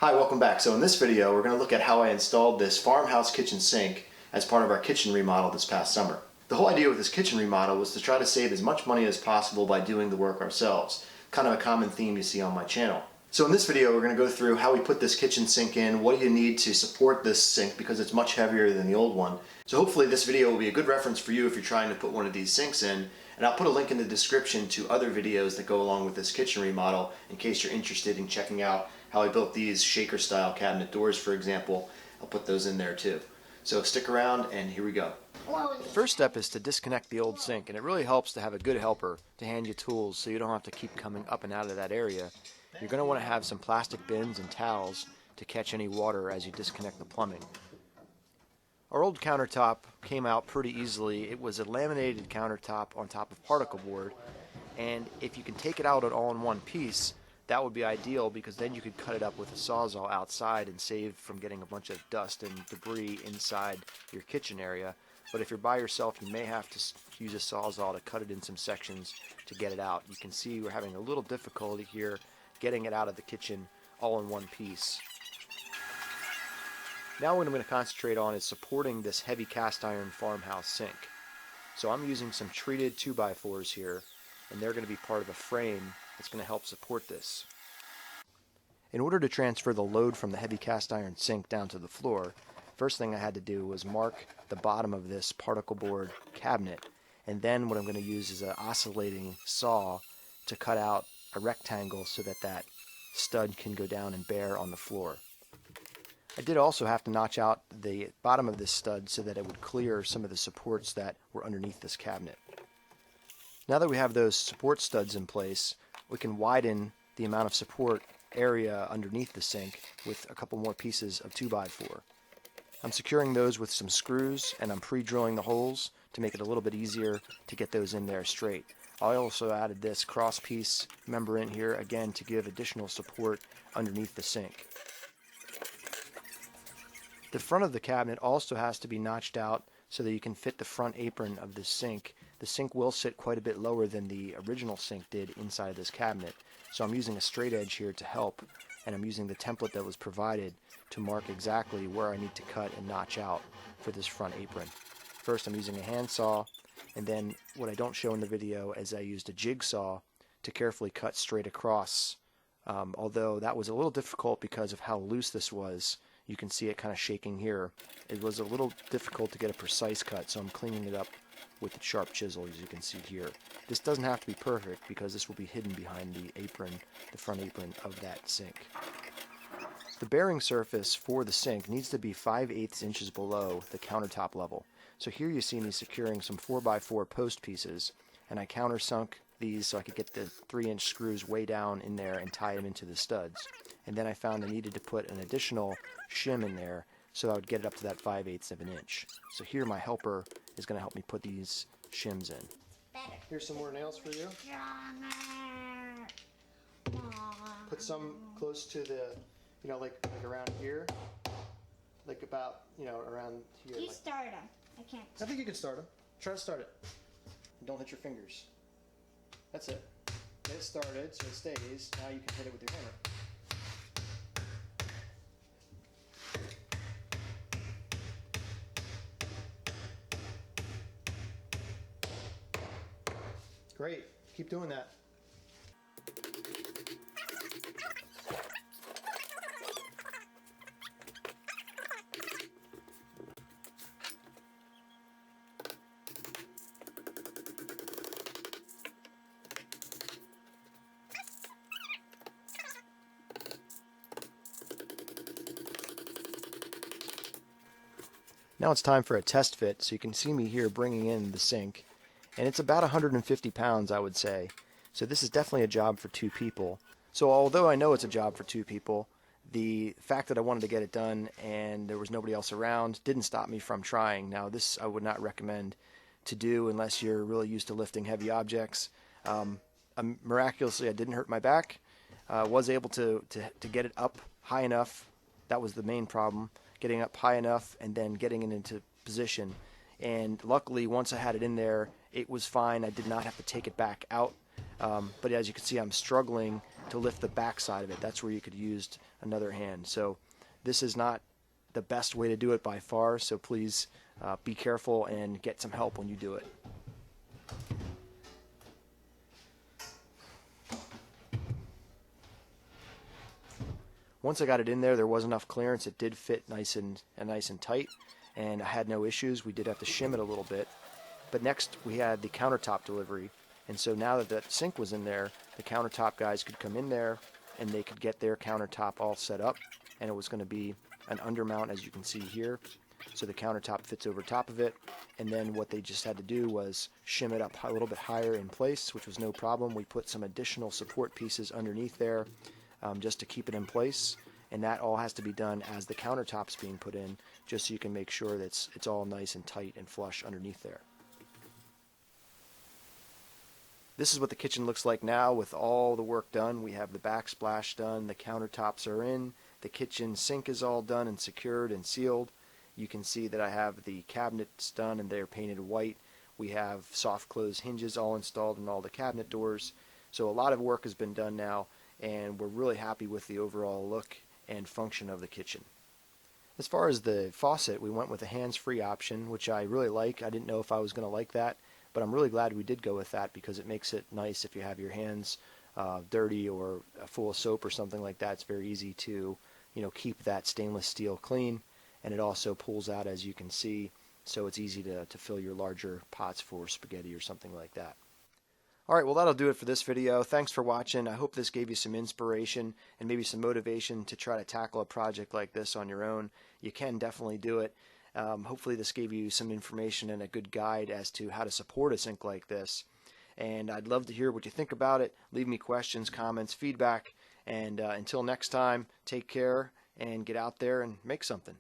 Hi, welcome back. So in this video we're going to look at how I installed this Farmhouse kitchen sink as part of our kitchen remodel this past summer. The whole idea with this kitchen remodel was to try to save as much money as possible by doing the work ourselves. Kind of a common theme you see on my channel. So in this video we're going to go through how we put this kitchen sink in, what do you need to support this sink because it's much heavier than the old one. So hopefully this video will be a good reference for you if you're trying to put one of these sinks in, and I'll put a link in the description to other videos that go along with this kitchen remodel in case you're interested in checking out how I built these shaker style cabinet doors, for example. I'll put those in there too. So stick around and here we go. The first step is to disconnect the old sink, and it really helps to have a good helper to hand you tools so you don't have to keep coming up and out of that area. You're going to want to have some plastic bins and towels to catch any water as you disconnect the plumbing. Our old countertop came out pretty easily. It was a laminated countertop on top of particle board, and if you can take it out all in one piece, that would be ideal because then you could cut it up with a Sawzall outside and save from getting a bunch of dust and debris inside your kitchen area. But if you're by yourself, you may have to use a Sawzall to cut it in some sections to get it out. You can see we're having a little difficulty here getting it out of the kitchen all in one piece. Now what I'm going to concentrate on is supporting this heavy cast iron Farmhouse sink. So I'm using some treated 2x4s here, and they're going to be part of a frame that's going to help support this. In order to transfer the load from the heavy cast iron sink down to the floor, first thing I had to do was mark the bottom of this particle board cabinet, and then what I'm going to use is an oscillating saw to cut out a rectangle so that that stud can go down and bear on the floor. I did also have to notch out the bottom of this stud so that it would clear some of the supports that were underneath this cabinet. Now that we have those support studs in place, we can widen the amount of support area underneath the sink with a couple more pieces of 2x4. I'm securing those with some screws, and I'm pre-drilling the holes to make it a little bit easier to get those in there straight. I also added this cross piece member in here again to give additional support underneath the sink. The front of the cabinet also has to be notched out so that you can fit the front apron of the sink. The sink will sit quite a bit lower than the original sink did inside of this cabinet, so I'm using a straight edge here to help, and I'm using the template that was provided to mark exactly where I need to cut and notch out for this front apron. First I'm using a handsaw, and then what I don't show in the video is I used a jigsaw to carefully cut straight across, although that was a little difficult because of how loose this was. You can see it kind of shaking here. It was a little difficult to get a precise cut, so I'm cleaning it up with the sharp chisel, as you can see here. This doesn't have to be perfect because this will be hidden behind the apron, the front apron of that sink. The bearing surface for the sink needs to be 5/8 inches below the countertop level. So here you see me securing some 4x4 post pieces, and I countersunk these so I could get the 3-inch screws way down in there and tie them into the studs. And then I found I needed to put an additional shim in there so I would get it up to that 5/8 of an inch. So here my helper is going to help me put these shims in. Here's some more nails for you. Put some close to the, like around here. Like about, around here. You start them. I can't. I think you can start them. Try to start it. Don't hit your fingers. That's it. Get it started so it stays. Now you can hit it with your hammer. Great. Keep doing that. Now it's time for a test fit, so you can see me here bringing in the sink, and it's about 150 pounds, I would say. So this is definitely a job for 2 people. So although I know it's a job for 2 people, the fact that I wanted to get it done and there was nobody else around didn't stop me from trying. Now this I would not recommend to do unless you're really used to lifting heavy objects. Miraculously I didn't hurt my back. Was able to get it up high enough. That was the main problem. Getting up high enough and then getting it into position. And luckily, once I had it in there, it was fine. I did not have to take it back out. But as you can see, I'm struggling to lift the back side of it. That's where you could use another hand. So this is not the best way to do it by far, so please be careful and get some help when you do it. Once I got it in there, there was enough clearance. It did fit nice and tight, and I had no issues. We did have to shim it a little bit. But next we had the countertop delivery, and so now that that sink was in there, the countertop guys could come in there and they could get their countertop all set up, and it was going to be an undermount, as you can see here. So the countertop fits over top of it, and then what they just had to do was shim it up a little bit higher in place, which was no problem. We put some additional support pieces underneath there just to keep it in place, and that all has to be done as the countertop's being put in, just so you can make sure that it's all nice and tight and flush underneath there. This is what the kitchen looks like now with all the work done. We have the backsplash done, the countertops are in, the kitchen sink is all done and secured and sealed. You can see that I have the cabinets done and they're painted white. We have soft close hinges all installed in all the cabinet doors. So a lot of work has been done now, and we're really happy with the overall look and function of the kitchen. As far as the faucet, we went with a hands-free option, which I really like. I didn't know if I was going to like that, but I'm really glad we did go with that because it makes it nice if you have your hands dirty or full of soap or something like that. It's very easy to, keep that stainless steel clean, and it also pulls out, as you can see, so it's easy to fill your larger pots for spaghetti or something like that. Alright, well, that'll do it for this video. Thanks for watching. I hope this gave you some inspiration and maybe some motivation to try to tackle a project like this on your own. You can definitely do it. Hopefully this gave you some information and a good guide as to how to support a sink like this. And I'd love to hear what you think about it. Leave me questions, comments, feedback. And until next time, take care and get out there and make something.